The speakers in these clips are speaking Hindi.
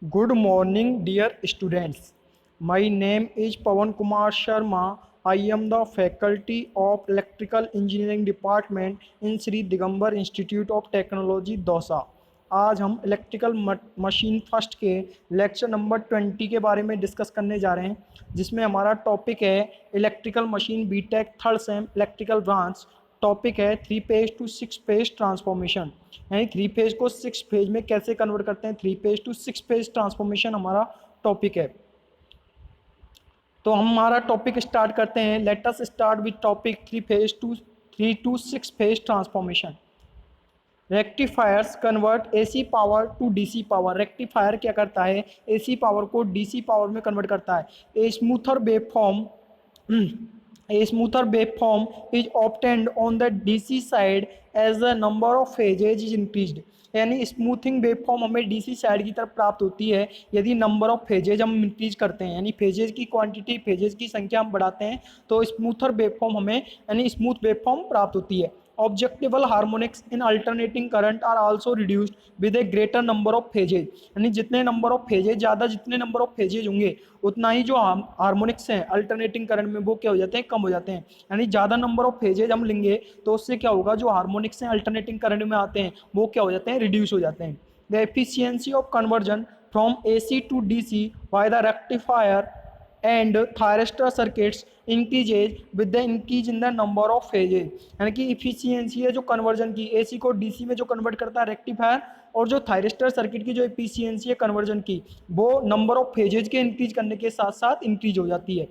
Good morning, dear students. My name is Pawan Kumar Sharma. I am the faculty of Electrical Engineering Department in Sri Digambar Institute of Technology, Dausa. आज हम इलेक्ट्रिकल मशीन फर्स्ट के लेक्चर नंबर 20 के बारे में डिस्कस करने जा रहे हैं, जिसमें हमारा टॉपिक है electrical machine B Tech third sem electrical branch. Topic है 3 फेज टू 6 फेज ट्रांसफॉर्मेशन, यानी 3 फेज को 6 फेज में कैसे कन्वर्ट करते हैं। 3 फेज टू 6 फेज ट्रांसफॉर्मेशन हमारा टॉपिक है। तो हम हमारा टॉपिक स्टार्ट करते हैं। Let us start with topic 3 to 6 phase transformation. Rectifiers convert AC power to DC power. Rectifier क्या करता है, एसी पावर को डीसी पावर में कन्वर्ट करता है। A smoother waveform A smoother waveform is obtained on the DC side as the number of phases is increased। यानी स्मूथिंग वेवफॉर्म हमें डीसी साइड की तरफ प्राप्त होती है यदि नंबर ऑफ फेजेज हम इंक्रीज करते हैं, यानी फेजेज की क्वांटिटी, फेजेज की संख्या हम बढ़ाते हैं तो स्मूथर वेवफॉर्म हमें यानी स्मूथ वेवफॉर्म प्राप्त होती है। Objectionable harmonics in alternating current are also reduced with a greater number of phases. यानी जितने नंबर ऑफ फेजेज ज़्यादा, जितने नंबर ऑफ फेजेज होंगे उतना ही जो हार्मोनिक्स हैं अल्टरनेटिंग करंट में वो क्या हो जाते हैं, कम हो जाते हैं। यानी ज़्यादा नंबर ऑफ फेजेज हम लेंगे तो उससे क्या होगा, जो हार्मोनिक्स हैं अल्टरनेटिंग करंट में आते हैं वो क्या हो जाते हैं, रिड्यूस हो जाते हैं। The efficiency of conversion from AC to DC by the rectifier and thyristor circuits increases with the increase in the number of phases. यानी कि इफिशियंसी है जो कन्वर्जन की, एसी को डीसी में जो कन्वर्ट करता है रेक्टिफायर, और जो थायरिस्टर सर्किट की जो इफिशियंसी है कन्वर्जन की, वो नंबर ऑफ फेजेज के इंक्रीज करने के साथ साथ इंक्रीज हो जाती है,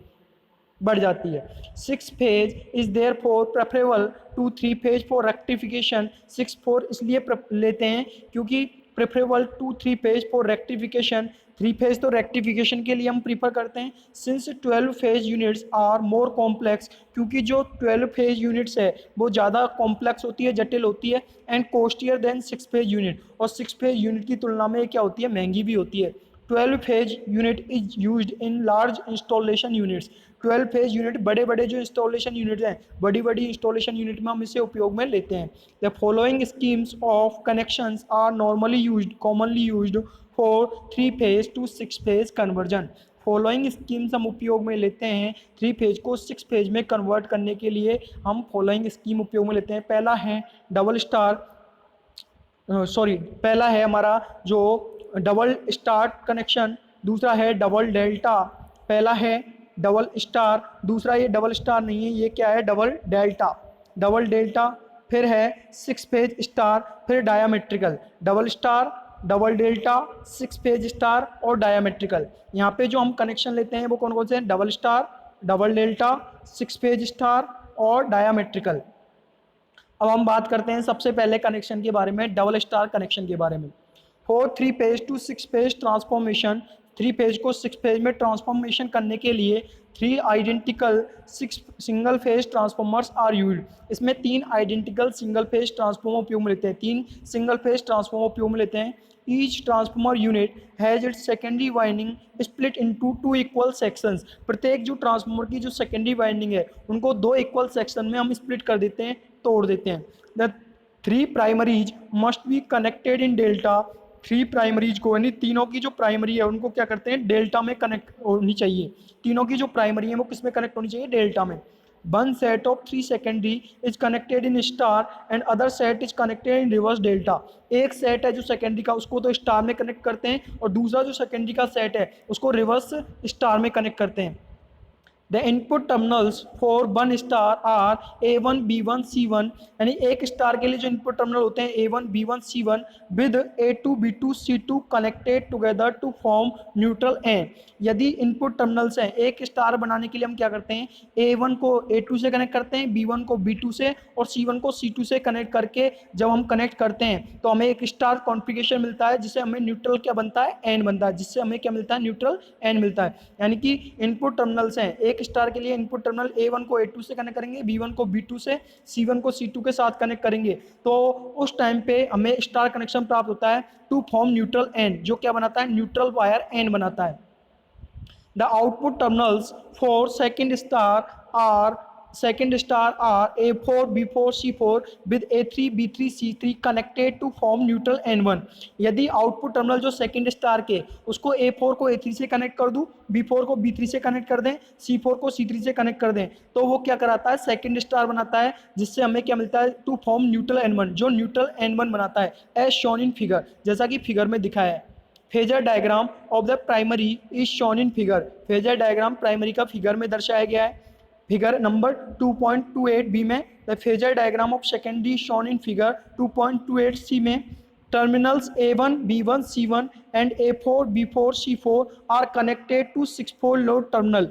बढ़ जाती है। 6 phase is there for preferable to 3 phase for rectification. 6 4 इसलिए लेते हैं क्योंकि preferable to 3 phase for rectification, 3 phase तो रेक्टिफिकेशन के लिए हम प्रीफर करते हैं। Since 12 phase units are more complex, क्योंकि जो 12 फेज यूनिट्स है वो ज़्यादा कॉम्प्लेक्स होती है, जटिल होती है, एंड कॉस्टियर देन 6 फेज यूनिट, और 6 फेज यूनिट की तुलना में क्या होती है, महंगी भी होती है। 12 phase unit is used in large installation units. 12 phase unit बड़े बड़े जो इंस्टॉलेशन यूनिट हैं, बड़ी बड़ी इंस्टॉलेशन यूनिट में हम इसे उपयोग में लेते हैं। The following schemes of connections are normally used, commonly used for 3 phase to 6 phase conversion. Following schemes हम उपयोग में लेते हैं 3 फेज को 6 फेज में कन्वर्ट करने के लिए। हम फॉलोइंग स्कीम उपयोग में लेते हैं। पहला है डबल स्टार, पहला है हमारा जो डबल स्टार कनेक्शन, दूसरा है डबल डेल्टा। पहला है डबल स्टार, दूसरा ये डबल स्टार नहीं है, ये क्या है, डबल डेल्टा। डबल डेल्टा, फिर है 6 फेज स्टार, फिर diametrical. Double star, double delta, 6 phase star और डायामेट्रिकल। यहाँ पे जो हम कनेक्शन लेते हैं वो कौन कौन से हैं, double star, double delta, 6 phase star और डायामेट्रिकल। अब हम बात करते हैं सबसे पहले कनेक्शन के बारे में, डबल स्टार कनेक्शन के बारे में। For 3 phase to 6 phase transformation, 3 phase को 6 फेज में ट्रांसफॉर्मेशन करने के लिए 3 identical single phase transformers are used. इसमें 3 आइडेंटिकल सिंगल फेज ट्रांसफॉर्मर उपयोग में लेते हैं, 3 सिंगल फेज ट्रांसफॉर्मर उपयोग में लेते हैं। Each transformer unit has its secondary winding split into 2 equal sections. प्रत्येक जो ट्रांसफॉर्मर की जो सेकेंडरी वाइंडिंग है उनको 2 इक्वल सेक्शन में हम स्प्लिट कर देते हैं, तोड़ देते हैं। The 3 primaries must be connected in delta. 3 primaries को, यानी तीनों की जो प्राइमरी है उनको क्या करते हैं, डेल्टा में कनेक्ट होनी चाहिए। तीनों की जो प्राइमरी है वो किस में कनेक्ट होनी चाहिए, डेल्टा में। One set of 3 secondary is connected in star and other set is connected in reverse delta. एक सेट है जो सेकेंडरी का उसको तो स्टार में कनेक्ट करते हैं, और दूसरा जो सेकेंडरी का सेट है उसको रिवर्स स्टार में कनेक्ट करते हैं। The input terminals for one star are A1 B1 C1। यानी एक स्टार के लिए जो इनपुट टर्मिनल होते हैं A1 B1 C1 with A2 B2 C2 connected together to form neutral end. यदि इनपुट टर्मिनल्स हैं, एक स्टार बनाने के लिए हम क्या करते हैं, A1 को A2 से कनेक्ट करते हैं, B1 को B2 से और C1 को C2 से कनेक्ट करके जब हम कनेक्ट करते हैं तो हमें एक स्टार कॉन्फ़िगरेशन मिलता है, जिससे हमें न्यूट्रल क्या बनता है, एन बनता है, जिससे हमें क्या मिलता है, न्यूट्रल एन मिलता है। यानी कि इनपुट टर्मिनल्स हैं, एक स्टार के लिए इनपुट टर्मिनल A1 को A2 से कनेक्ट करेंगे, B1 को B2 से, C1 को C2 के साथ कनेक्ट करेंगे, तो उस टाइम पे हमें स्टार कनेक्शन प्राप्त होता है टू फॉर्म न्यूट्रल एन, जो क्या बनाता है, न्यूट्रल वायर एन बनाता है। The output terminals for second star are second star are A4, B4, C4 with A3, B3, C3 connected to form neutral N1। यदि आउटपुट टर्मिनल जो सेकंड स्टार के उसको A4 को A3 से कनेक्ट कर दूं, B4 को B3 से कनेक्ट कर दें, C4 को C3 से कनेक्ट कर दें, तो वो क्या कराता है, सेकंड स्टार बनाता है, जिससे हमें क्या मिलता है, टू फॉर्म न्यूट्रल N1, जो न्यूट्रल N1 बनाता है एज शोन इन फिगर, जैसा कि फिगर में दिखाया है। Phasor diagram of the primary is shown in figure. Phasor diagram primary का फिगर में दर्शाया गया है। फिगर नंबर 2.28 बी में the phasor diagram of secondary shown in figure 2.28 C में terminals A1, B1, C1 and A4, B4, C4 are connected to 6-pole load terminal.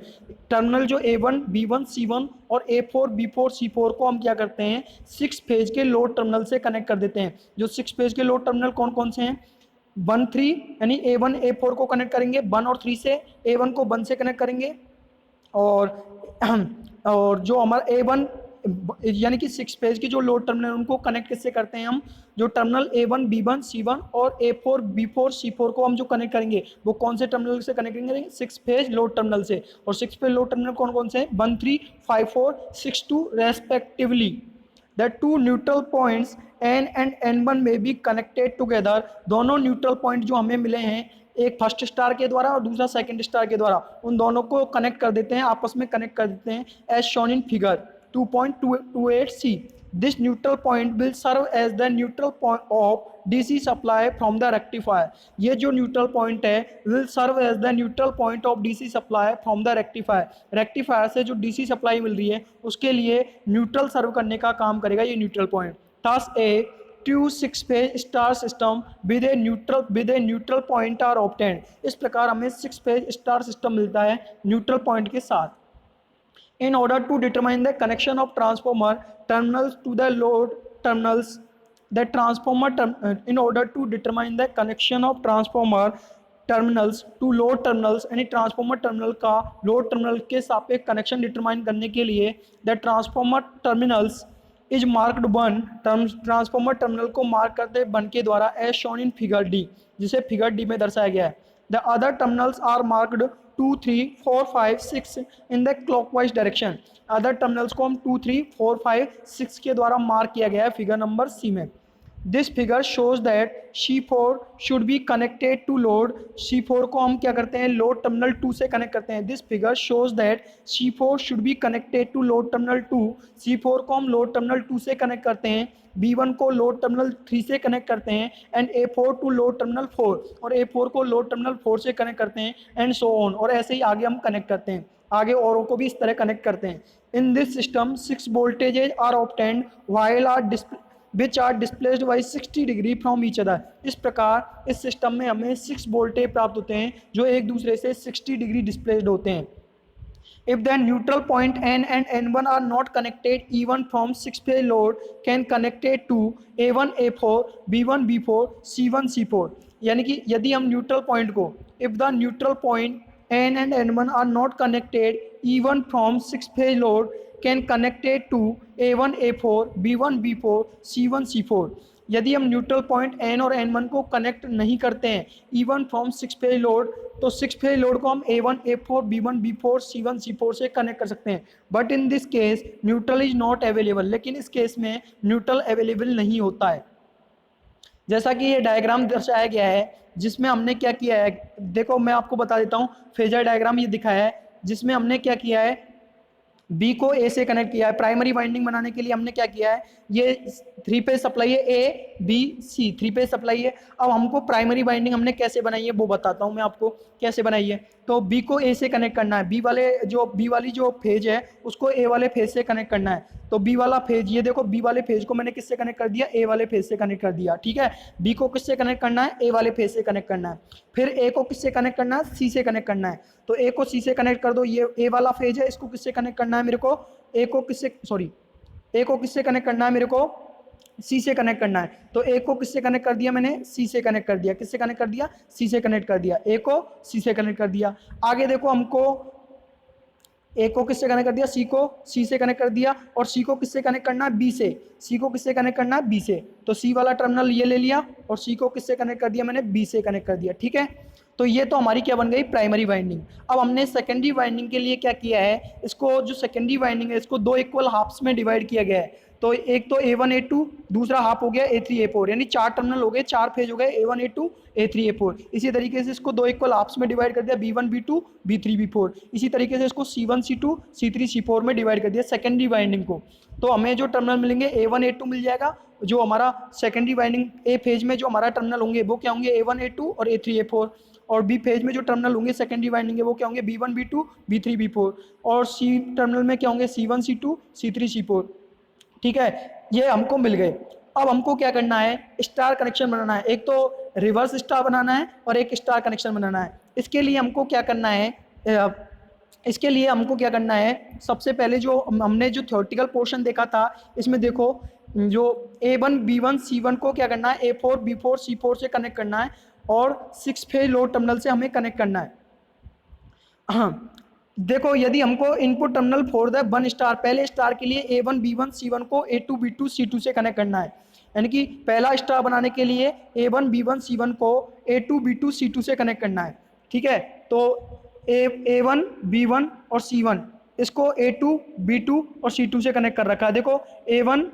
Terminal जो A1, B1, C1 और A4, B4, C4 को हम क्या करते हैं, 6 फेज के लोड टर्मिनल से कनेक्ट कर देते हैं। जो 6 फेज के लोड टर्मिनल कौन कौन से हैं, 1, 3 यानी A1, A4 को कनेक्ट करेंगे 1 और 3 से, A1 को 1 से कनेक्ट करेंगे, और जो हमारा A1 यानी कि 6 फेज की जो लोड टर्मिनल उनको कनेक्ट किससे करते हैं हम, जो टर्मिनल A1, B1, C1 और A4, B4, C4 को हम जो कनेक्ट करेंगे वो कौन से टर्मिनल से कनेक्ट करेंगे, 6 फेज लोड टर्मिनल से। और 6 फेज लोड टर्मिनल कौन कौन से हैं, 1, 3, 5, 4, 6, 2 respectively. The two neutral points N and N1 में भी कनेक्टेड टुगेदर। दोनों न्यूट्रल पॉइंट जो हमें मिले हैं, एक फर्स्ट स्टार के द्वारा और दूसरा सेकंड स्टार के द्वारा, उन दोनों को कनेक्ट कर देते हैं, आपस में कनेक्ट कर देते हैं as shown in figure 2.28C। This neutral point will serve as the neutral point of DC supply from the rectifier. ये जो न्यूट्रल पॉइंट है will serve as the neutral point of DC supply from the rectifier. Rectifier से जो डीसी सप्लाई मिल रही है उसके लिए न्यूट्रल सर्व करने का काम करेगा ये neutral point. Thus a 2 6 phase star system with a neutral point are obtained. इस प्रकार हमें 6 फेज स्टार सिस्टम मिलता है न्यूट्रल पॉइंट के साथ। In order to determine the connection of transformer terminals to the load terminals, in order to determine the connection of transformer terminals to load terminals, यानी ट्रांसफॉर्मर टर्मिनल का लोड टर्मिनल के सापेक्ष कनेक्शन डिटरमाइन करने के लिए the transformer terminals is marked 1। Transformer terminal को मार्क करते 1 के द्वारा as shown in figure D, जिसे फिगर डी में दर्शाया गया है। The other terminals are marked 2, 3, 4, 5, 6 in the clockwise direction. Other terminals को हम 2, 3, 4, 5, 6 के द्वारा मार्क किया गया है फिगर नंबर सी में। This figure shows that C4 should be connected to load. C4 को हम क्या करते हैं, लोड टर्मिनल 2 से कनेक्ट करते हैं। This figure shows that C4 should be connected to load terminal 2। C4 को हम लोड टर्मिनल 2 से कनेक्ट करते हैं, B1 को लोड टर्मिनल 3 से कनेक्ट करते हैं, and A4 to load terminal 4, और A4 को लोड टर्मिनल 4 से कनेक्ट करते हैं, एंड सो ऑन, और ऐसे ही आगे हम कनेक्ट करते हैं, आगे औरों को भी इस तरह कनेक्ट करते हैं। In this system 6 voltages are obtained while which are displaced by 60 degree from each other. इस प्रकार इस सिस्टम में हमें 6 वोल्टेज प्राप्त होते हैं जो एक दूसरे से 60 डिग्री डिस्प्लेस्ड होते हैं। If the neutral point N and N1 are not connected, even from 6-phase load can connected to A1, A4, B1, B4, C1, C4। यानी कि यदि हम न्यूट्रल पॉइंट को, if the neutral point N and N1 are not connected, even from 6-phase load can connected to A1, A4, B1, B4, C1, C4। यदि हम न्यूट्रल पॉइंट N और N1 को कनेक्ट नहीं करते हैं इवन फ्रॉम 6-phase लोड, तो 6-phase लोड को हम A1, A4, B1, B4, C1, C4 से कनेक्ट कर सकते हैं। But in this case neutral is not available. लेकिन इस केस में न्यूट्रल अवेलेबल नहीं होता है। जैसा कि ये डायग्राम दर्शाया गया है, जिसमें हमने क्या किया है, देखो मैं आपको बता देता हूँ। फेजर डायग्राम ये दिखाया है जिसमें हमने क्या किया है, बी को ए से कनेक्ट किया है। प्राइमरी वाइंडिंग बनाने के लिए हमने क्या किया है, ये 3 फेज सप्लाई है, A B C 3 phase supply है। अब हमको प्राइमरी वाइंडिंग हमने कैसे बनाई है वो बताता हूँ मैं आपको कैसे बनाई है। तो बी को ए से कनेक्ट करना है, बी वाली जो फेज है उसको ए वाले फेज से कनेक्ट करना है। तो बी वाला फेज, ये देखो बी वाले फेज को मैंने किससे कनेक्ट कर दिया, ए वाले फेज से कनेक्ट कर दिया, ठीक है। बी को किससे कनेक्ट करना है, ए वाले फेज से कनेक्ट करना है। फिर ए को किससे कनेक्ट करना है, सी से कनेक्ट करना है। तो ए को सी से कनेक्ट कर दो, ये ए वाला फेज है, इसको किससे कनेक्ट करना है मेरे को, ए को किससे कनेक्ट करना है मेरे को, सी से कनेक्ट करना है। तो ए को किससे कनेक्ट कर दिया मैंने, सी से कनेक्ट कर दिया। किससे कनेक्ट कर दिया, सी से कनेक्ट कर दिया। ए को सी से कनेक्ट कर दिया। आगे देखो हमको ए को किससे कनेक्ट कर दिया, सी को सी से कनेक्ट कर दिया, और सी को किससे कनेक्ट करना है, बी से, सी को किससे कनेक्ट करना है, बी से। तो सी वाला टर्मिनल ये ले लिया और सी को किससे कनेक्ट कर दिया मैंने, बी से कनेक्ट कर दिया। ठीक है, तो ये तो हमारी क्या बन गई, प्राइमरी वाइंडिंग। अब हमने सेकेंडरी वाइंडिंग के लिए क्या किया है, इसको जो सेकेंडरी वाइंडिंग है इसको दो इक्वल हाफ्स में डिवाइड किया गया है। तो एक तो A1 A2, दूसरा हाफ हो गया A3 A4, यानी 4 टर्मिनल हो गए, 4 फेज हो गए A1 A2 A3 A4। इसी तरीके से इसको दो इक्वल हाफ्स में डिवाइड कर दिया, B1 B2 B3 B4। इसी तरीके से इसको C1 C2 C3 C4 में डिवाइड कर दिया सेकेंडरी वाइंडिंग को। तो हमें जो टर्मिनल मिलेंगे A1 A2 मिल जाएगा, जो हमारा सेकेंडरी वाइंडिंग ए फेज में जो हमारा टर्मिनल होंगे वो क्या होंगे, A1 A2 और A3 A4। और बी फेज में जो टर्मिनल होंगे सेकेंडरी वाइंडिंग है वो क्या होंगे, B1 B2 B3 B4। और सी टर्मिनल में क्या होंगे, C1 C2 C3 C4। ठीक है, ये हमको मिल गए। अब हमको क्या करना है, स्टार कनेक्शन बनाना है। एक तो रिवर्स स्टार बनाना है और एक स्टार कनेक्शन बनाना है। इसके लिए हमको क्या करना है, इसके लिए हमको क्या करना है, सबसे पहले जो हमने जो थ्योरेटिकल पोर्शन देखा था, इसमें देखो जो A1 B1 C1 को क्या करना है, A4 B4 C4 से कनेक्ट करना है और 6 फेज लोड टर्मिनल से हमें कनेक्ट करना है। हाँ, देखो यदि हमको input terminal for the 1 star, पहले स्टार के लिए A1 B1 C1 को A2 B2 C2 से कनेक्ट करना है, यानी कि पहला स्टार बनाने के लिए A1 B1 C1 को A2 B2 C2 से कनेक्ट करना है। ठीक है, तो A1 B1 और C1 इसको A2 B2 और C2 से कनेक्ट कर रखा है। देखो A1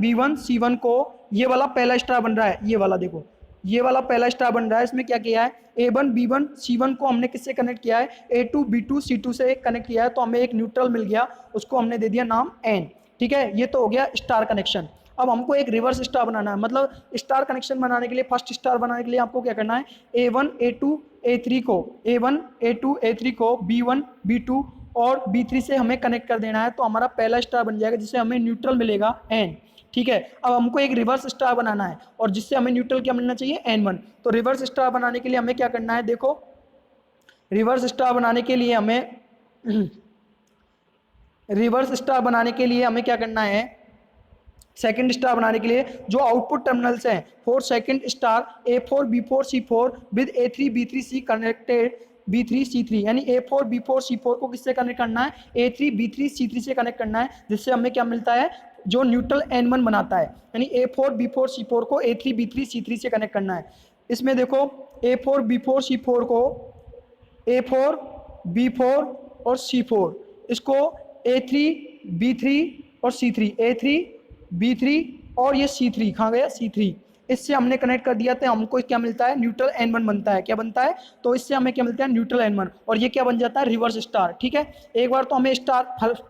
B1 C1 को ये वाला पहला स्टार बन रहा है, ये वाला देखो, ये वाला पहला स्टार बन रहा है। इसमें क्या किया है, A1 B1 C1 को हमने किससे कनेक्ट किया है, A2 B2 C2 से कनेक्ट किया है। तो हमें एक न्यूट्रल मिल गया, उसको हमने दे दिया नाम N। ठीक है, ये तो हो गया स्टार कनेक्शन। अब हमको एक रिवर्स स्टार बनाना है, मतलब स्टार कनेक्शन बनाने के लिए, फर्स्ट स्टार बनाने के लिए आपको क्या करना है, A1 A2 A3 को A1 A2 A3 को B1 B2 और B3 से हमें कनेक्ट कर देना है। तो हमारा पहला स्टार बन जाएगा जिससे हमें न्यूट्रल मिलेगा N। ठीक है, अब हमको एक रिवर्स स्टार बनाना है और जिससे हमें न्यूट्रल क्या मिलना चाहिए, N1। तो रिवर्स स्टार बनाने के लिए हमें क्या करना है, देखो रिवर्स स्टार बनाने के लिए हमें रिवर्स स्टार बनाने के लिए हमें क्या करना है, सेकंड स्टार बनाने के लिए जो आउटपुट टर्मिनल्स हैं for second star A4 B4 C4 with A3 B3 C connected B3 C3, यानी A4 B4 C4 को किससे कनेक्ट करना है, A3 B3 C3 से कनेक्ट करना है, जिससे हमें क्या मिलता है, जो न्यूट्रल N1 बनाता है। यानी A4 B4 C4 को A3 B3 C3 से कनेक्ट करना है। इसमें देखो A4 B4 C4 को A4 B4 और C4 इसको A3 B3 और C3, A3 B3 और ये C3 कहाँ गया, C3, इससे हमने कनेक्ट कर दिया। तो हमको क्या मिलता है, न्यूट्रल N1 बनता है। क्या बनता है, तो इससे हमें क्या मिलता है, न्यूट्रल N1, और ये क्या बन जाता है, रिवर्स स्टार। ठीक है, एक बार तो हमें स्टार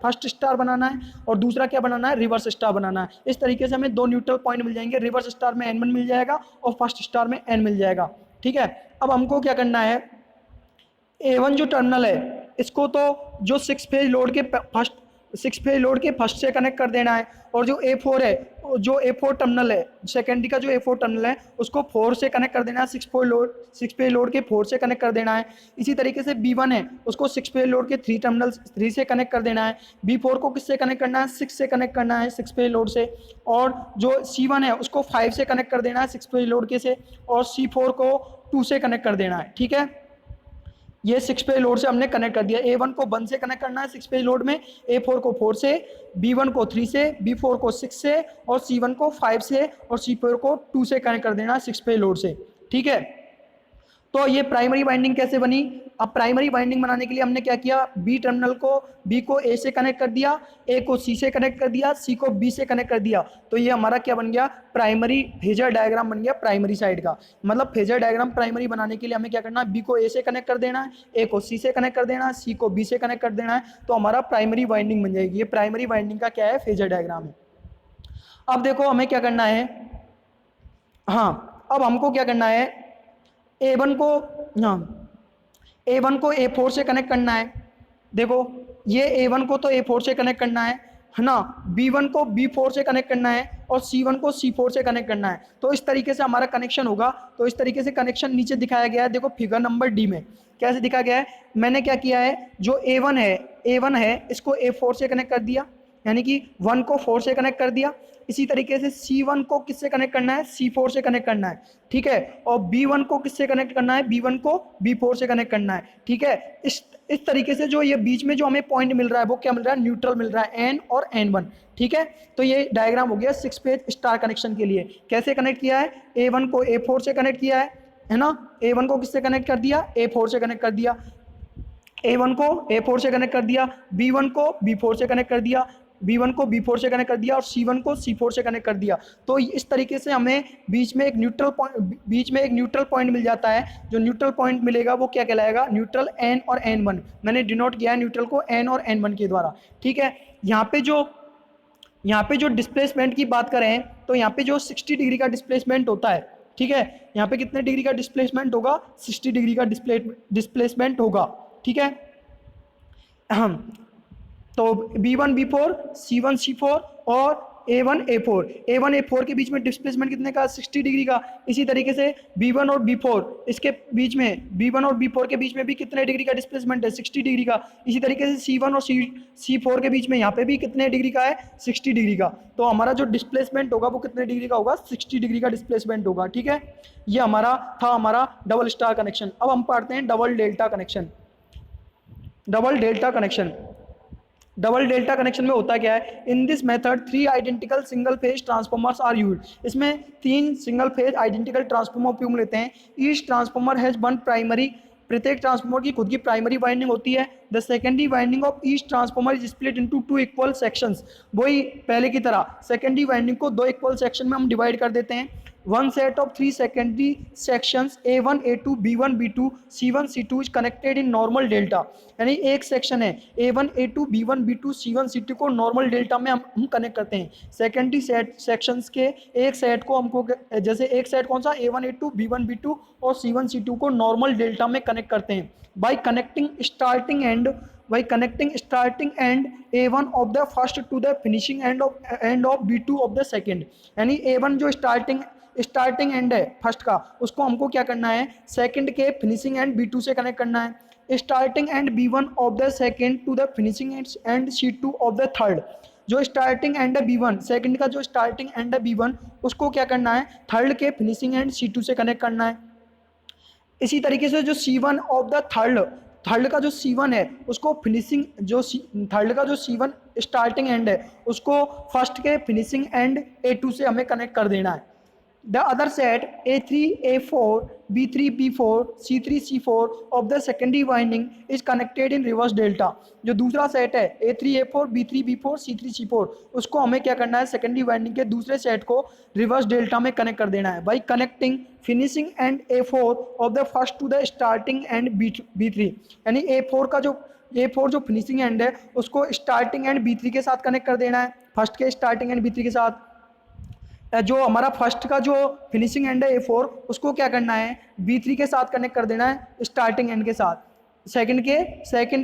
फर्स्ट स्टार बनाना है और दूसरा क्या बनाना है, रिवर्स स्टार बनाना है। इस तरीके से हमें दो न्यूट्रल पॉइंट मिल जाएंगे, रिवर्स स्टार में N1 मिल जाएगा और फर्स्ट स्टार में N मिल जाएगा। ठीक है, अब हमको क्या करना है, A1 जो टर्मिनल है इसको तो जो 6 फेज लोड के फर्स्ट से कनेक्ट कर देना है, और जो A4 है, जो A4 टर्मिनल है, सेकेंडरी का जो A4 टर्मिनल है उसको 4 से कनेक्ट कर देना है, 6 फेज लोड के 4 से कनेक्ट कर देना है। इसी तरीके से B1 है, उसको 6 फेज लोड के 3 से कनेक्ट कर देना है। B4 को किससे कनेक्ट करना है, 6 से कनेक्ट करना है, 6 फेज लोड से। और जो C1 है उसको 5 से कनेक्ट कर देना है, 6 फेज लोड के से, और C4 को 2 से कनेक्ट कर देना है। ठीक है, ये 6 पेज लोड से हमने कनेक्ट कर दिया। A1 को 1 से कनेक्ट करना है 6 पेज लोड में, A4 को 4 से, B1 को 3 से, B4 को 6 से, और C1 को 5 से, और C4 को 2 से कनेक्ट कर देना है 6 पेज लोड से। ठीक है, तो ये प्राइमरी बाइंडिंग कैसे बनी। अब प्राइमरी बाइंडिंग बनाने के लिए हमने क्या किया, B को A से कनेक्ट कर दिया, A को C से कनेक्ट कर दिया, C को B से कनेक्ट कर दिया। तो ये हमारा क्या बन गया, प्राइमरी फेजर डायग्राम बन गया प्राइमरी साइड का। मतलब फेजर डायग्राम प्राइमरी बनाने के लिए हमें क्या करना है, B को A से कनेक्ट कर देना है, A को C से कनेक्ट कर देना है, C को B से कनेक्ट कर देना है। तो हमारा प्राइमरी बाइंडिंग बन जाएगी। ये प्राइमरी बाइंडिंग का क्या है, फेजर डायग्राम है। अब देखो हमें क्या करना है, हाँ अब हमको क्या करना है, A1 को A4 से कनेक्ट करना है। देखो ये A1 को तो A4 से कनेक्ट करना है ना, B1 को B4 से कनेक्ट करना है, और C1 को C4 से कनेक्ट करना है। तो इस तरीके से हमारा कनेक्शन होगा। तो इस तरीके से कनेक्शन नीचे दिखाया गया है, देखो फिगर नंबर D में कैसे दिखाया गया है। मैंने क्या किया है, जो A1 है इसको A4 से कनेक्ट कर दिया, यानी कि 1 को 4 से कनेक्ट कर दिया। इसी तरीके से C1 को किससे कनेक्ट करना है, C4 से कनेक्ट करना है, ठीक है। और B1 को किससे कनेक्ट करना है, B1 को B4 से कनेक्ट करना है, ठीक है। इस तरीके से जो ये बीच में जो हमें पॉइंट मिल रहा है वो क्या मिल रहा है, न्यूट्रल मिल रहा है, N और N1, ठीक है। तो ये डायग्राम हो गया 6 फेज स्टार कनेक्शन के लिए। कैसे कनेक्ट किया है, A1 को A4 से कनेक्ट किया है ना। A1 को किससे कनेक्ट कर दिया, A4 से कनेक्ट कर दिया, A1 को A4 से कनेक्ट कर दिया, B1 को B4 से कनेक्ट कर दिया, B1 को B4 से कनेक्ट कर दिया और C1 को C4 से कनेक्ट कर दिया। तो इस तरीके से हमें बीच में एक न्यूट्रल पॉइंट मिल जाता है। जो न्यूट्रल पॉइंट मिलेगा वो क्या कहलाएगा, न्यूट्रल N और N1। मैंने डिनोट किया है न्यूट्रल को N और N1 के द्वारा, ठीक है। यहाँ पे जो डिस्प्लेसमेंट की बात करें तो यहाँ पे जो 60 डिग्री का डिस्प्लेसमेंट होता है, ठीक है। यहाँ पे कितने डिग्री का डिस्प्लेसमेंट होगा, 60 डिग्री का डिस्प्लेसमेंट होगा, ठीक है। तो B1 B4, C1 C4 और A1 A4 के बीच में डिस्प्लेसमेंट कितने का, 60 डिग्री का। इसी तरीके से B1 और B4 इसके बीच में, B1 और B4 के बीच में भी कितने डिग्री का डिस्प्लेसमेंट है, 60 डिग्री का। इसी तरीके से C1 और C4 के बीच में यहाँ पे भी कितने डिग्री का है, 60 डिग्री का। तो हमारा जो डिस्प्लेसमेंट होगा वो कितने डिग्री का होगा, 60 डिग्री का डिस्प्लेसमेंट होगा, ठीक है। ये हमारा डबल स्टार कनेक्शन। अब हम पढ़ते हैं double delta connection. Double delta connection में होता क्या है, in this method 3 identical single phase transformers are used. इसमें 3 सिंगल फेज आइडेंटिकल ट्रांसफॉर्मर उपयोग लेते हैं। ईच ट्रांसफॉर्मर हैज 1 प्राइमरी, प्रत्येक ट्रांसफॉर्मर की खुद की प्राइमरी वाइंडिंग होती है। The secondary winding of each transformer is split into 2 equal sections. वही पहले की तरह सेकेंडरी वाइंडिंग को 2 इक्वल सेक्शन में हम डिवाइड कर देते हैं। 1 set of 3 secondary sections A1 A2 B1 B2 C1 C2 is connected in normal delta। यानी एक सेक्शन है A1 A2 B1 B2 C1 C2 को नॉर्मल डेल्टा में हम कनेक्ट करते हैं। सेकेंडरी सेक्शंस के एक सेट को हमको, जैसे एक सेट कौन सा, A1 A2 B1 B2 और C1 C2 को नॉर्मल डेल्टा में कनेक्ट करते हैं by connecting starting and A1 of the first to the finishing end of B2 of the second। यानी A1 जो स्टार्टिंग एंड है फर्स्ट का, उसको हमको क्या करना है, सेकंड के फिनिशिंग एंड B2 से कनेक्ट करना है। Starting end B1 of the second to the finishing end C2 of the third. जो स्टार्टिंग एंड है B1, सेकंड का जो स्टार्टिंग एंड है B1, उसको क्या करना है, थर्ड के फिनिशिंग एंड C2 से कनेक्ट करना है। इसी तरीके से जो C1 ऑफ द थर्ड का जो C1 है उसको फिनिशिंग, जो थर्ड का जो C1 स्टार्टिंग एंड है उसको फर्स्ट के फिनिशिंग एंड A2 से हमें कनेक्ट कर देना है। The other set A3 A4 B3 B4 C3 C4 of the secondary winding is connected in reverse delta। जो दूसरा सेट है A3 A4 B3 B4 C3 C4, उसको हमें क्या करना है, सेकेंडरी वाइंडिंग के दूसरे सेट को रिवर्स डेल्टा में कनेक्ट कर देना है by connecting finishing end A4 of the first to the starting end B3। यानी A4 जो फिनिशिंग एंड है उसको स्टार्टिंग एंड B3 के साथ कनेक्ट कर देना है, फर्स्ट के स्टार्टिंग एंड B3 के साथ। जो हमारा फर्स्ट का जो फिनिशिंग एंड है A4, उसको क्या करना है, B3 के साथ कनेक्ट कर देना है स्टार्टिंग एंड के साथ। सेकंड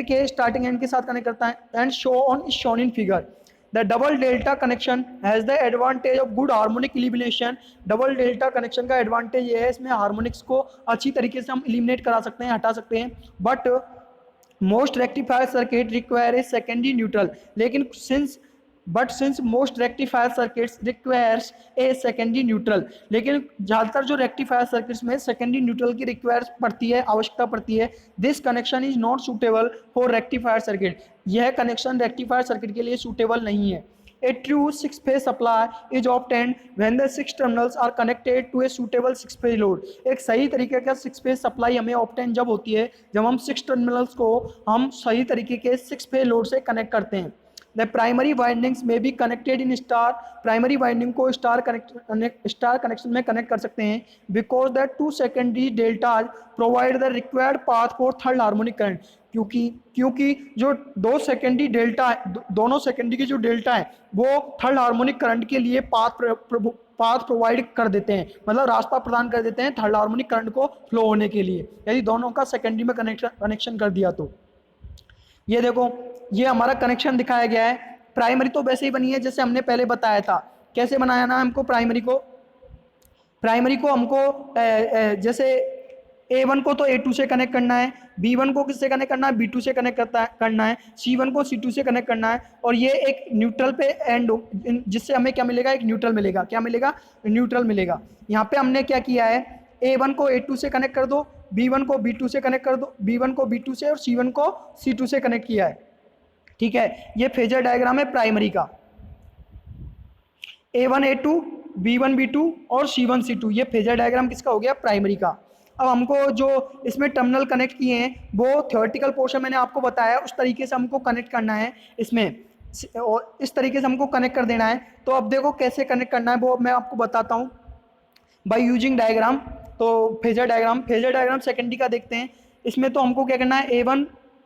के स्टार्टिंग एंड के साथ कनेक्ट करता है and shown in figure. The double delta connection has the advantage of good harmonic elimination. Double delta connection का एडवांटेज ये है, इसमें हार्मोनिक्स को अच्छी तरीके से हम इलिमिनेट करा सकते हैं, हटा सकते हैं। But most rectifier circuit require a secondary neutral. लेकिन since most rectifier circuits requires a secondary neutral, लेकिन ज़्यादातर जो रेक्टिफायर सर्किट्स में सेकेंडरी न्यूट्रल की आवश्यकता पड़ती है। This connection is not suitable for rectifier circuit. यह कनेक्शन रेक्टिफायर सर्किट के लिए सूटेबल नहीं है। A true 6-phase supply is obtained when the 6 terminals are connected to a suitable 6-phase load। एक सही तरीके का 6-phase सप्लाई हमें ऑब्टेन जब होती है जब हम 6 टर्मिनल्स को हम सही तरीके के 6-phase लोड से कनेक्ट करते हैं। द प्राइमरी वाइंडिंग्स में be connected in star. Primary winding को स्टार कनेक्शन में कनेक्ट कर सकते हैं because the 2 secondary deltas provide the required path for third harmonic current. क्योंकि जो दोनों सेकेंडरी की जो डेल्टा है वो थर्ड हार्मोनिक करंट के लिए पाथ प्रोवाइड कर देते हैं, मतलब रास्ता प्रदान कर देते हैं थर्ड हार्मोनिक करंट को फ्लो होने के लिए, यदि दोनों का सेकेंडरी में कनेक्शन कर दिया तो। ये देखो, ये हमारा कनेक्शन दिखाया गया है। प्राइमरी तो वैसे ही बनी है जैसे हमने पहले बताया था। कैसे बनाया ना हमको प्राइमरी को हमको जैसे A1 को तो A2 से कनेक्ट करना है, B1 को किससे कनेक्ट करना है, B2 से कनेक्ट करना है, C1 को C2 से कनेक्ट करना है, और ये एक न्यूट्रल पे एंड, जिससे हमें क्या मिलेगा, एक न्यूट्रल मिलेगा। क्या मिलेगा, न्यूट्रल मिलेगा। यहाँ पे हमने क्या किया है, A1 को A2 से कनेक्ट कर दो, B1 को B2 से कनेक्ट कर दो, B1 को B2 से और C1 को C2 से कनेक्ट किया है। ठीक है, ये फेजर डायग्राम है प्राइमरी का। A1 A2, B1 B2 और C1 C2, ये फेजर डायग्राम किसका हो गया, प्राइमरी का। अब हमको जो इसमें टर्मिनल कनेक्ट किए हैं वो थ्योरेटिकल पोर्शन मैंने आपको बताया, उस तरीके से हमको कनेक्ट करना है इसमें, और इस तरीके से हमको कनेक्ट कर देना है। तो अब देखो कैसे कनेक्ट करना है वो मैं आपको बताता हूँ बाय यूजिंग डायग्राम। तो फेजर डायग्राम सेकेंडरी का देखते हैं। इसमें तो हमको क्या करना है,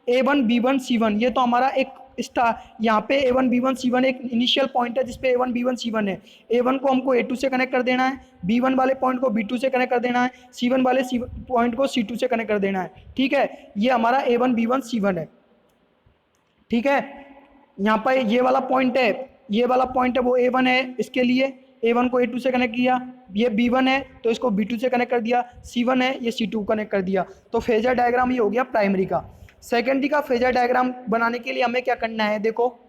A1 B1 C1, ये तो हमारा एक स्टार, यहाँ पे A1 B1 C1 एक इनिशियल पॉइंट है जिसपे A1 B1 C1 है। A1 को हमको A2 से कनेक्ट कर देना है, B1 वाले पॉइंट को B2 से कनेक्ट कर देना है, C1 वाले पॉइंट को C2 से कनेक्ट कर देना है। ठीक है, ये हमारा A1 B1 C1 है। ठीक है, यहाँ पर ये वाला पॉइंट है, ये वाला पॉइंट है वो A1 है, इसके लिए A1 को A2 से कनेक्ट किया, ये B1 है तो इसको B2 से कनेक्ट कर दिया, C1 है ये C2 कनेक्ट कर दिया। तो फेजर डायग्राम ये हो गया प्राइमरी का। सेकेंडरी का फेजर डायग्राम बनाने के लिए हमें क्या करना है, देखो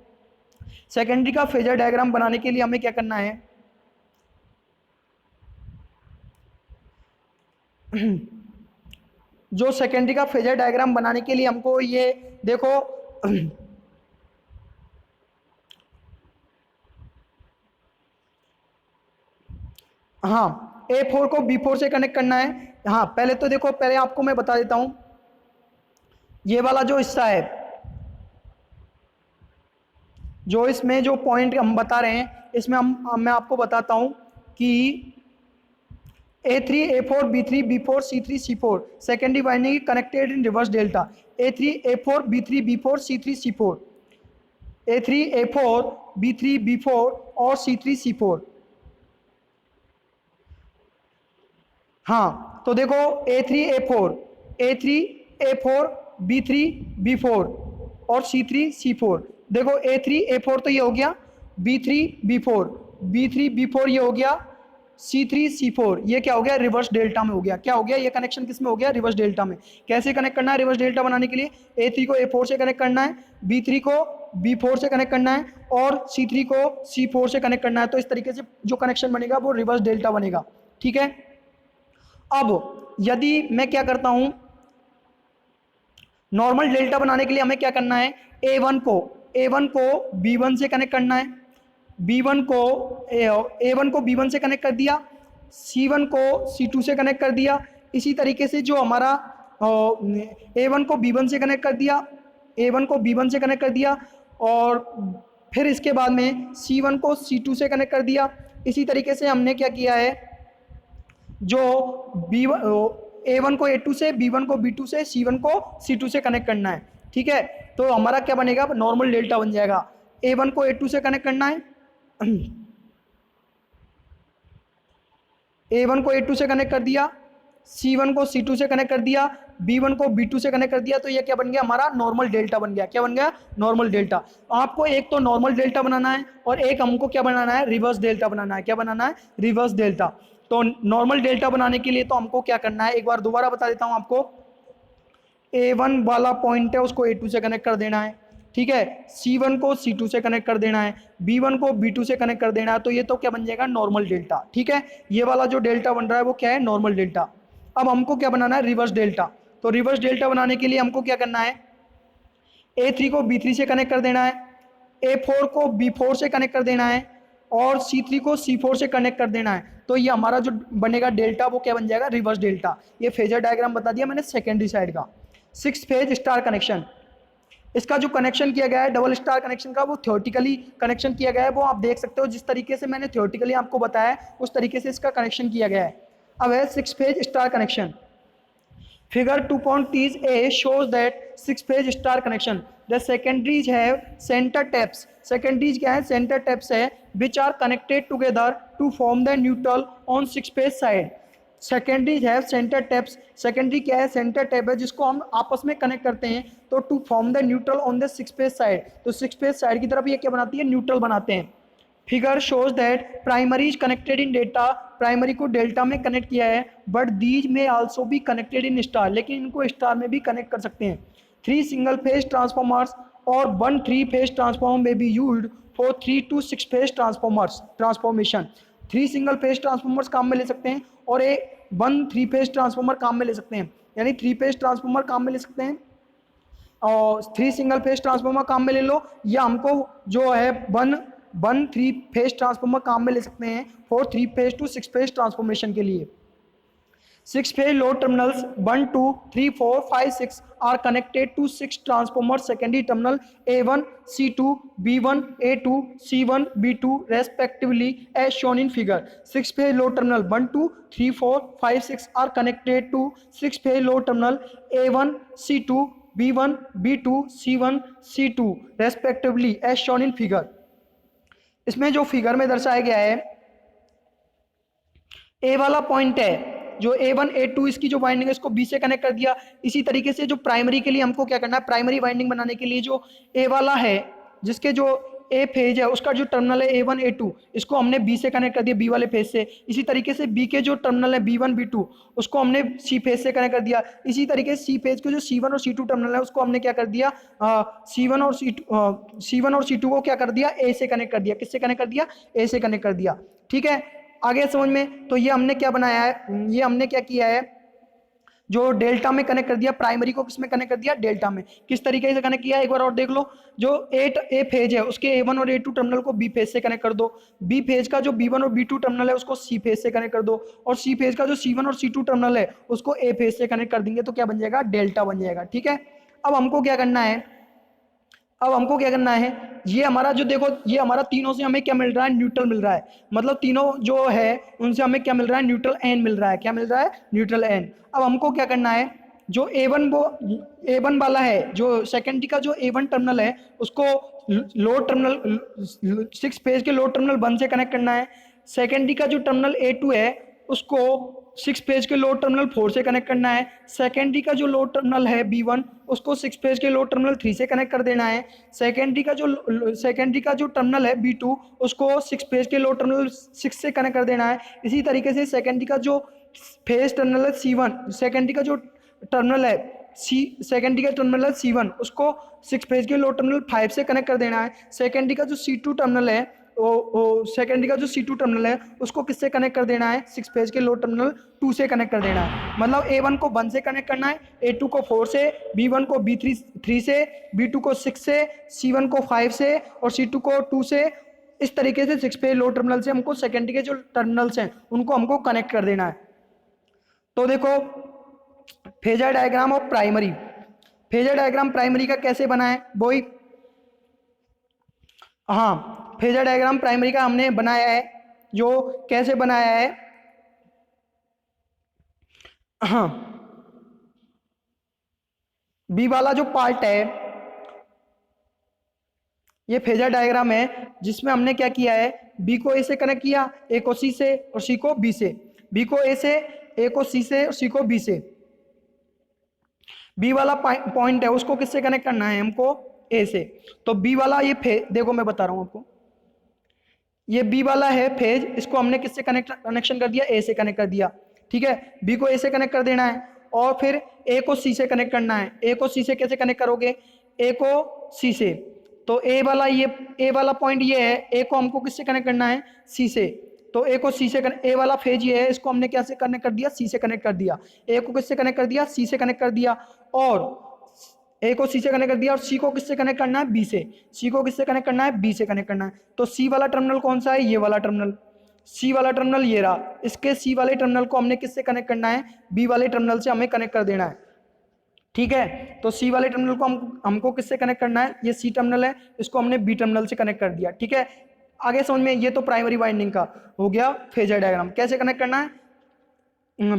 सेकेंडरी का फेजर डायग्राम बनाने के लिए हमें क्या करना है, जो सेकेंडरी का फेजर डायग्राम बनाने के लिए हमको ये देखो हाँ, A4 को B4 से कनेक्ट करना है। हाँ, पहले तो देखो, पहले आपको मैं बता देता हूँ, ये वाला जो हिस्सा है, जो इसमें जो पॉइंट हम बता रहे हैं, इसमें मैं आपको बताता हूँ कि A3 A4 B3 B4 C3 C4 secondary winding connected in reverse delta. A3 A4 B3 B4 C3 C4, A3 A4 B3 B4 और C3 C4। हाँ, तो देखो A3 A4 B3 B4 और C3 C4। देखो A3 A4 तो ये हो गया, B3 B4 ये हो गया, C3 C4 ये क्या हो गया, रिवर्स डेल्टा में हो गया। क्या हो गया, ये कनेक्शन किस में हो गया, रिवर्स डेल्टा में। कैसे कनेक्ट करना है रिवर्स डेल्टा बनाने के लिए, A3 को A4 से कनेक्ट करना है, B3 को B4 से कनेक्ट करना है और C3 को C4 से कनेक्ट करना है। तो इस तरीके से जो कनेक्शन बनेगा वो रिवर्स डेल्टा बनेगा। ठीक है, अब यदि मैं क्या करता हूं, नॉर्मल डेल्टा बनाने के लिए हमें क्या करना है, A1 को B1 से कनेक्ट करना है, A1 को B1 से कनेक्ट कर दिया, C1 को C2 से कनेक्ट कर दिया। इसी तरीके से जो हमारा A1 को B1 से कनेक्ट कर दिया, A1 को B1 से कनेक्ट कर दिया, और फिर इसके बाद में C1 को C2 से कनेक्ट कर दिया। इसी तरीके से हमने क्या किया है, जो A1 को A2 से, B1 को B2 से, C1 को C2 से कनेक्ट करना है। ठीक है, तो हमारा क्या बनेगा, नॉर्मल डेल्टा बन जाएगा। A1 को A2 से कनेक्ट करना है, A1 को A2 से कनेक्ट कर दिया, C1 को C2 से कनेक्ट कर दिया, B1 को B2 से कनेक्ट कर दिया। तो ये क्या बन गया, हमारा नॉर्मल डेल्टा बन गया। क्या बन गया, नॉर्मल डेल्टा। आपको एक तो नॉर्मल डेल्टा बनाना है और एक हमको क्या बनाना है, रिवर्स डेल्टा बनाना है। क्या बनाना है, रिवर्स डेल्टा। तो नॉर्मल डेल्टा बनाने के लिए तो हमको क्या करना है, एक बार दोबारा बता देता हूं आपको। A1 वाला पॉइंट है उसको A2 से कनेक्ट कर देना है। ठीक है, C1 को C2 से कनेक्ट कर देना है, B1 को B2 से कनेक्ट कर देना है। तो ये तो क्या बन जाएगा, नॉर्मल डेल्टा। ठीक है, ये वाला जो डेल्टा बन रहा है वो क्या है, नॉर्मल डेल्टा। अब हमको क्या बनाना है, रिवर्स डेल्टा। तो रिवर्स डेल्टा बनाने के लिए हमको क्या करना है, A3 को B3 से कनेक्ट कर देना है, A4 को B4 से कनेक्ट कर देना है और C3 को C4 से कनेक्ट कर देना है। तो ये हमारा जो बनेगा डेल्टा वो क्या बन जाएगा, रिवर्स डेल्टा। ये फेजर डायग्राम बता दिया मैंने सेकेंडरी साइड का। 6 फेज स्टार कनेक्शन, इसका जो कनेक्शन किया गया है डबल स्टार कनेक्शन का, वो थ्योरेटिकली कनेक्शन किया गया है। वो आप देख सकते हो, जिस तरीके से मैंने थ्योरेटिकली आपको बताया उस तरीके से इसका कनेक्शन किया गया है। अब है 6 phase star connection. Figure 2.30a shows that 6-phase star connection. The secondaries have center taps. Secondaries क्या है, center taps है, which are connected together to form the neutral on 6-phase side. Secondaries have center taps. Secondary क्या है, center tap है जिसको हम आपस में कनेक्ट करते हैं तो to form the neutral on the 6-phase side. तो 6-phase side की तरफ ये क्या बनाती है, न्यूट्रल बनाते हैं। Figure shows that primary is connected in data primary को डेल्टा में कनेक्ट किया है, बट दीज में आल्सो भी कनेक्टेड इन स्टार, लेकिन इनको स्टार में भी कनेक्ट कर सकते हैं। 3 सिंगल फेज ट्रांसफॉर्मर्स और 1 3 फेज ट्रांसफॉर्मर में be used for 3 to 6 phase transformers transformation. 3 single phase transformers काम में ले सकते हैं और 1 3 फेज ट्रांसफॉर्मर काम में ले सकते हैं, यानी 3 फेज ट्रांसफॉर्मर काम में ले सकते हैं और 3 सिंगल फेज ट्रांसफॉर्मर काम में ले लो, या हमको जो है 1 3 फेज ट्रांसफॉर्मर काम में ले सकते हैं for 3 phase to 6 phase transformation के लिए। 6 phase load terminals 1 2 3 4 5 6 are connected to 6 transformer secondary terminal A1 C2 B1 A2 C1 B2 respectively as shown in figure। 6 phase load terminal 1 2 3 4 5 6 are connected to 6 phase load terminal A1 C2 B1 B2 C1 C2 respectively as shown in figure। इसमें जो फिगर में दर्शाया गया है, ए वाला पॉइंट है जो A1 A2 इसकी जो वाइंडिंग है इसको B से कनेक्ट कर दिया। इसी तरीके से जो प्राइमरी के लिए हमको क्या करना है, प्राइमरी वाइंडिंग बनाने के लिए जो A वाला है जिसके जो A फेज है उसका जो टर्मिनल है A1 A2 इसको हमने B से कनेक्ट कर दिया B वाले फेज से। इसी तरीके से B के जो टर्मिनल है B1 B2 उसको हमने C फेज से कनेक्ट कर दिया। इसी तरीके से C फेज के जो C1 और C2 टर्मिनल है उसको हमने क्या कर दिया, C1 और C2 को क्या कर दिया, A से कनेक्ट कर दिया। किससे कनेक्ट कर दिया, A से कनेक्ट कर दिया। ठीक है, आगे समझ में। तो ये हमने क्या बनाया है, ये हमने क्या किया है, जो डेल्टा में कनेक्ट कर दिया, प्राइमरी को किसमें कनेक्ट कर दिया, डेल्टा में। किस तरीके से कनेक्ट किया एक बार और देख लो। जो ए फेज है उसके A1 और A2 टर्मिनल को B फेज से कनेक्ट कर दो, B फेज का जो B1 और B2 टर्मिनल है उसको C फेज से कनेक्ट कर दो, और C फेज का जो C1 और C2 टर्मिनल है उसको A फेज से कनेक्ट कर देंगे तो क्या बन जाएगा, डेल्टा बन जाएगा। ठीक है, अब हमको क्या करना है, ये हमारा जो देखो, ये हमारा तीनों से हमें क्या मिल रहा है, न्यूट्रल मिल रहा है। मतलब तीनों जो है उनसे हमें क्या मिल रहा है, न्यूट्रल एन मिल रहा है। क्या मिल रहा है, न्यूट्रल एन। अब हमको क्या करना है, जो A1 वाला है, जो सेकेंडरी का जो A1 टर्मिनल है उसको लोड टर्मिनल 6 फेज के लोड टर्मिनल 1 से कनेक्ट करना है। सेकेंडरी का जो टर्मिनल A2 है उसको 6 फेज के लोड टर्मिनल 4 से कनेक्ट करना है। सेकेंडरी का जो लोड टर्मिनल है B1 उसको 6 फेज के लोड टर्मिनल 3 से कनेक्ट कर देना है। सेकेंडरी का जो टर्मिनल है B2 उसको 6 फेज के लोड टर्मिनल 6 से कनेक्ट कर देना है। इसी तरीके से सेकेंडरी का जो फेज टर्मिनल है C1, सेकेंडरी का जो टर्मिनल है C1 उसको 6 फेज के लोड टर्मिनल 5 से कनेक्ट कर देना है। सेकेंडरी का जो C2 टर्मिनल है सेकेंडरी का जो C2 टर्मिनल है उसको किससे कनेक्ट कर देना है, 6 फेज के लोड टर्मिनल 2 से कनेक्ट कर देना है। मतलब A1 को 1 से कनेक्ट करना है, A2 को 4 से, B1 को B3 से, B2 को 6 से, C1 को 5 से और C2 को 2 से। इस तरीके से 6 फेज लोड टर्मिनल से हमको सेकेंडरी के जो टर्मिनल्स हैं उनको हमको कनेक्ट कर देना है। तो देखो phasor diagram of primary, phasor diagram primary का कैसे बना है वही, हाँ फेजर डायग्राम प्राइमरी का हमने बनाया है। जो कैसे बनाया है, हाँ बी वाला जो पार्ट है ये फेजर डायग्राम है जिसमें हमने क्या किया है, बी को ए से कनेक्ट किया, ए को सी से और सी को बी से, बी को ए से, ए को सी से और सी को बी से। बी वाला पॉइंट है उसको किससे कनेक्ट करना है हमको, ए से। तो बी वाला ये देखो मैं बता रहा हूं आपको, ये बी वाला है फेज, इसको हमने किससे कनेक्शन कर दिया, ए से कनेक्ट कर दिया। ठीक है, बी को ए से कनेक्ट कर देना है और फिर ए को सी से कनेक्ट करना है। ए को सी से कैसे कनेक्ट करोगे, ए को सी से, तो ए वाला पॉइंट ये है, ए को हमको किससे कनेक्ट करना है, सी से। तो ए को सी से ए वाला फेज ये है, इसको हमने कैसे कनेक्ट कर दिया, सी से कनेक्ट कर दिया। ए को किससे कनेक्ट कर दिया, सी से कनेक्ट कर दिया, और ए को सी से कनेक्ट कर दिया और सी को किससे कनेक्ट करना है, बी से। सी को किससे कनेक्ट करना है, बी से कनेक्ट करना है। तो सी वाला टर्मिनल कौन सा है, ये वाला टर्मिनल, सी वाला टर्मिनल ये रहा। इसके सी वाले टर्मिनल को हमने किससे कनेक्ट करना है, बी वाले टर्मिनल से हमें कनेक्ट कर देना है। ठीक है, तो सी वाले टर्मिनल को हमको किससे कनेक्ट करना है, ये सी टर्मिनल है, इसको हमने बी टर्मिनल से कनेक्ट कर दिया। ठीक है, आगे समझ में। ये तो प्राइमरी वाइंडिंग का हो गया फेजर डायग्राम। कैसे कनेक्ट करना है,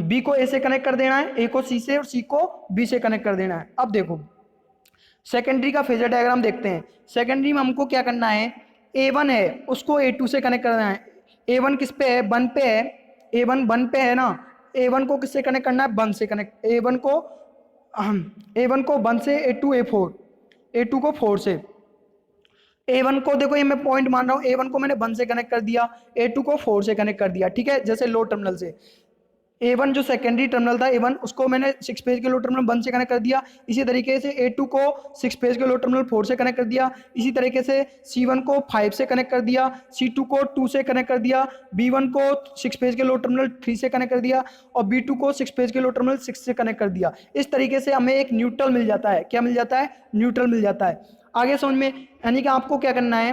बी को ए से कनेक्ट कर देना है, ए को सी से और सी को बी से कनेक्ट कर देना है। अब देखो सेकेंडरी का फेजर डायग्राम देखते हैं। सेकेंडरी में हमको क्या करना है, A1 है उसको A2 से कनेक्ट करना है। A1 किस पे है, 1 पे है, A1 1 पे है ना, A1 को किससे कनेक्ट करना है, 1 से कनेक्ट, A1 को 1 से A2 A4, A2 को 4 से, A1 को देखो ये मैं पॉइंट मान रहा हूँ, A1 को मैंने 1 से कनेक्ट कर दिया, A2 को 4 से कनेक्ट कर दिया, ठीक है, जैसे लो टर्मिनल से। A1 जो सेकेंडरी टर्मिनल था A1, उसको मैंने 6 फेज के लो टर्मिनल 1 से कनेक्ट कर दिया। इसी तरीके से A2 को 6 फेज के लो टर्मिनल 4 से कनेक्ट कर दिया। इसी तरीके से C1 को 5 से कनेक्ट कर दिया, C2 को 2 से कनेक्ट कर दिया, B1 को 6 फेज के लो टर्मिनल 3 से कनेक्ट कर दिया और B2 को 6 फेज के लो टर्मिनल 6 से कनेक्ट कर दिया। इस तरीके से हमें एक न्यूट्रल मिल जाता है। क्या मिल जाता है? न्यूट्रल मिल जाता है। आगे समझ में, यानी कि आपको क्या करना है,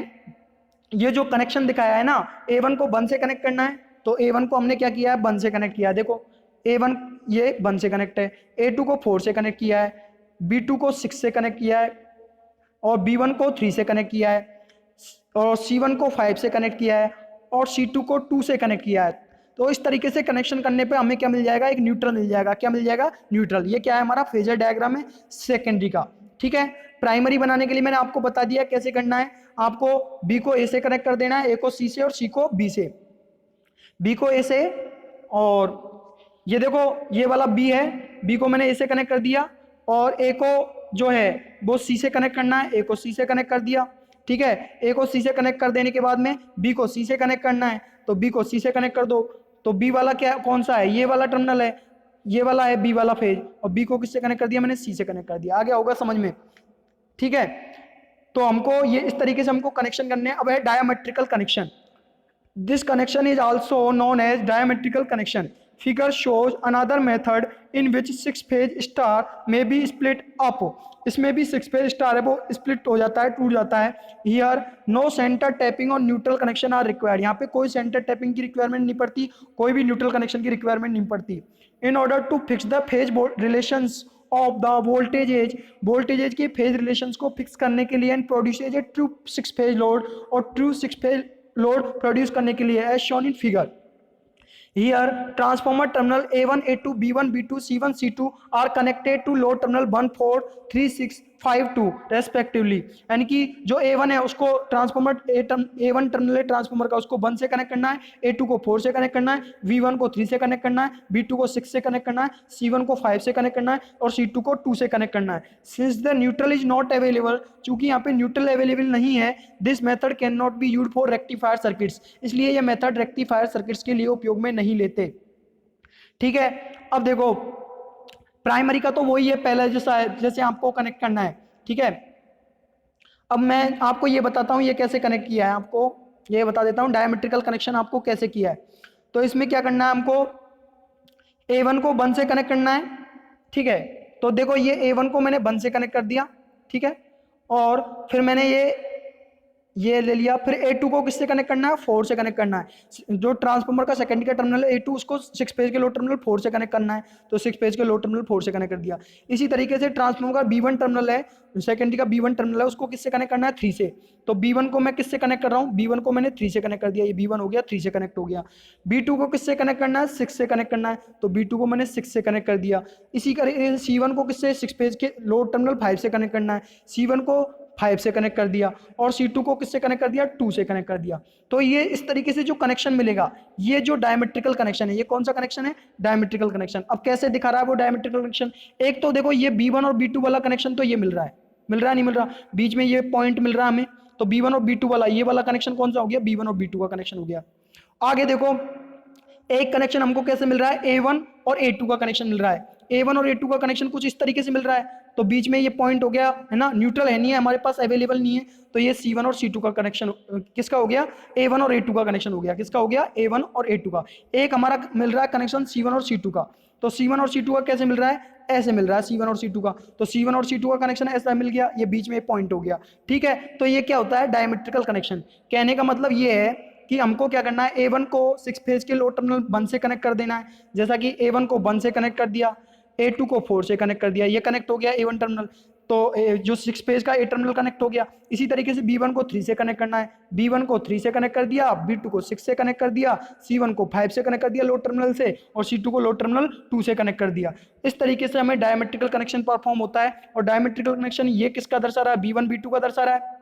ये जो कनेक्शन दिखाया है ना, A1 को 1 से कनेक्ट करना है, तो A1 को हमने क्या किया है, 1 से कनेक्ट किया है। देखो A1 ये 1 से कनेक्ट है, A2 को 4 से कनेक्ट किया है, B2 को 6 से कनेक्ट किया है और B1 को 3 से कनेक्ट किया है और C1 को 5 से कनेक्ट किया है और C2 को 2 से कनेक्ट किया है। तो इस तरीके से कनेक्शन करने पे हमें क्या मिल जाएगा, एक न्यूट्रल मिल जाएगा। क्या मिल जाएगा? न्यूट्रल। ये क्या है, हमारा फेजर डायग्राम है सेकेंडरी का, ठीक है। प्राइमरी बनाने के लिए मैंने आपको बता दिया कैसे करना है। आपको B को A से कनेक्ट कर देना है, A को C से और C को B से। B को A से, और ये देखो ये वाला B है, B को मैंने A से कनेक्ट कर दिया और A को जो है वो C से कनेक्ट करना है, A को C से कनेक्ट कर दिया, ठीक है। A को C से कनेक्ट कर देने के बाद में B को C से कनेक्ट करना है, तो B को C से कनेक्ट कर दो। तो B वाला क्या कौन सा है, ये वाला टर्मिनल है, ये वाला है B वाला फेज, और B को किससे कनेक्ट कर दिया मैंने, C से कनेक्ट कर दिया। आ गया होगा समझ में, ठीक है। तो हमको ये इस तरीके से हमको कनेक्शन करने हैं। अब है diametrical connection. This connection is also known as diametrical connection. Figure shows another method in which 6 phase star में बी स्प्लिट अप। इसमें भी 6 फेज स्टार है वो स्प्लिट हो जाता है, टूट जाता है। हियर नो सेंटर टैपिंग और न्यूट्रल कनेक्शन आर रिक्वायर्ड। यहाँ पे कोई सेंटर टैपिंग की रिक्वायरमेंट नहीं पड़ती, कोई भी न्यूट्रल कनेक्शन की रिक्वायरमेंट नहीं पड़ती। In order to fix the phase relations of the voltage के फेज रिलेशंस को फिक्स करने के लिए and produces a true 6 phase load और ट्रू 6 फेज लोड प्रोड्यूस करने के लिए as shown in figure. Here, transformer terminal A1, A2, B1, B2, C1, C2 are connected to load terminal 1, 4, 3, 6, 5, 2 respectively। यानी कि जो A1 है उसको ट्रांसफॉर्मर A1 टर्मिनल है ट्रांसफॉर्मर का, उसको 1 से कनेक्ट करना है, A2 को 4 से कनेक्ट करना है, B1 को 3 से कनेक्ट करना है, B2 को 6 से कनेक्ट करना है, C1 को 5 से कनेक्ट करना है और C2 को 2 से कनेक्ट करना है। Since the neutral is not available, चूंकि यहाँ पे न्यूट्रल अवेलेबल नहीं है, this method can not be used for rectifier circuits. इसलिए यह मेथड रेक्टिफायर सर्किट्स के लिए उपयोग में नहीं लेते, ठीक है। अब देखो प्राइमरी का तो वही है पहले जैसा है, जैसे आपको कनेक्ट करना है, ठीक है। अब मैं आपको ये बताता हूँ ये कैसे कनेक्ट किया है, आपको ये बता देता हूँ डायमेट्रिकल कनेक्शन आपको कैसे किया है। तो इसमें क्या करना है, हमको A1 को 1 से कनेक्ट करना है, ठीक है। तो देखो ये A1 को मैंने 1 से कनेक्ट कर दिया, ठीक है, और फिर मैंने ये ले लिया। फिर A2 को किससे कनेक्ट करना है, 4 से कनेक्ट करना है। जो ट्रांसफार्मर का सेकेंडरी का टर्मिनल है A2, उसको 6 फेज के लोड टर्मिनल 4 से कनेक्ट करना है, तो 6 फेज के लोड टर्मिनल 4 से कनेक्ट कर दिया। इसी तरीके से ट्रांसफार्मर का B1 टर्मिनल है, सेकेंडरी का B1 टर्मिनल है, उसको किससे कनेक्ट करना है, 3 से। तो B1 को मैं किससे कनेक्ट कर रहा हूँ, B1 को मैंने 3 से कनेक्ट कर दिया, ये B1 हो गया, 3 से कनेक्ट हो गया। B2 को किससे कनेक्ट करना है, 6 से कनेक्ट करना है, तो B2 को मैंने 6 से कनेक्ट कर दिया। इसी तरीके से C1 को किससे, 6 फेज के लोड टर्मिनल 5 से कनेक्ट करना है, C1 को 5 से कनेक्ट कर दिया और C2 को किससे कनेक्ट कर दिया, 2 से कनेक्ट कर दिया। तो ये इस तरीके से जो कनेक्शन मिलेगा, ये जो डायमेट्रिकल कनेक्शन है, ये कौन सा कनेक्शन है, डायमेट्रिकल कनेक्शन। अब कैसे दिखा रहा है वो डायमेट्रिकल कनेक्शन, एक तो देखो ये B1 और B2 वाला कनेक्शन तो ये मिल रहा है, नहीं मिल रहा, बीच में ये पॉइंट मिल रहा है हमें, तो B1 और B2 वाला ये वाला कनेक्शन कौन सा हो गया, B1 और B2 का कनेक्शन हो गया। आगे देखो एक कनेक्शन हमको कैसे मिल रहा है, A1 और A2 का कनेक्शन मिल रहा है। A1 और A2 का कनेक्शन कुछ इस तरीके से मिल रहा है, तो बीच में ये पॉइंट हो गया है ना, न्यूट्रल है नहीं है हमारे पास, अवेलेबल नहीं है, तो ये C1 और C2 का कनेक्शन किसका हो गया, A1 और A2 का कनेक्शन हो गया। किसका हो गया, A1 और A2 का। एक हमारा मिल रहा है कनेक्शन C1 और C2 का, तो C1 और C2 का कैसे मिल रहा है, ऐसे मिल रहा है C1 और C2 का, तो C1 और C2 का कनेक्शन ऐसा मिल गया, ये बीच में पॉइंट हो गया, ठीक है। तो ये क्या होता है, डायमेट्रिकल कनेक्शन। कहने का मतलब ये है कि हमको क्या करना है, A1 को 6 फेज के लोड टर्मिनल 1 से कनेक्ट कर देना है, जैसा कि A1 को 1 से कनेक्ट कर दिया, A2 को 4 से कनेक्ट कर दिया, ये कनेक्ट हो गया A1 टर्मिनल, तो जो 6 फेज का A टर्मिनल कनेक्ट हो गया। इसी तरीके से B1 को 3 से कनेक्ट करना है, B1 को 3 से कनेक्ट कर दिया, B2 को 6 से कनेक्ट कर दिया, C1 को 5 से कनेक्ट कर दिया लोड टर्मिनल से, और C2 को लोड टर्मिनल 2 से कनेक्ट कर दिया। इस तरीके से हमें डायमेट्रिकल कनेक्शन परफॉर्म होता है। और डायमेट्रिकल कनेक्शन ये किसका दर्शा रहा है, B1 B2 का दर्शा रहा है,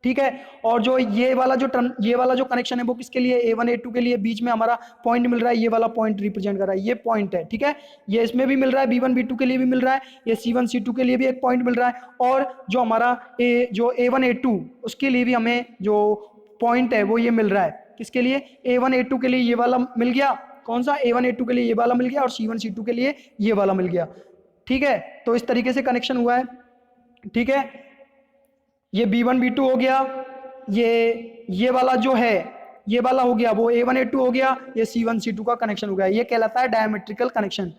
ठीक है। और जो ये वाला जो कनेक्शन है वो किसके लिए, A1 A2 के लिए, बीच में हमारा पॉइंट मिल रहा है, ये वाला पॉइंट रिप्रेजेंट कर रहा है, ये पॉइंट है, ठीक है। ये इसमें भी मिल रहा है, B1 B2 के लिए भी मिल रहा है, ये C1 C2 के लिए भी एक पॉइंट मिल रहा है, और जो हमारा जो A1 A2 उसके लिए भी हमें जो पॉइंट है वो ये मिल रहा है। किसके लिए, A1 A2 के लिए ये वाला मिल गया, कौन सा, A1 A2 के लिए ये वाला मिल गया, और C1 C2 के लिए ये वाला मिल गया, ठीक है। तो इस तरीके से कनेक्शन हुआ है, ठीक है। ये B1 B2 हो गया, ये वाला जो है ये वाला हो गया, वो A1 A2 हो गया, ये C1 C2 का कनेक्शन हो गया, ये कहलाता है डायमेट्रिकल कनेक्शन,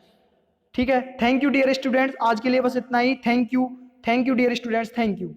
ठीक है। थैंक यू डियर स्टूडेंट्स, आज के लिए बस इतना ही। Thank you dear students, thank you.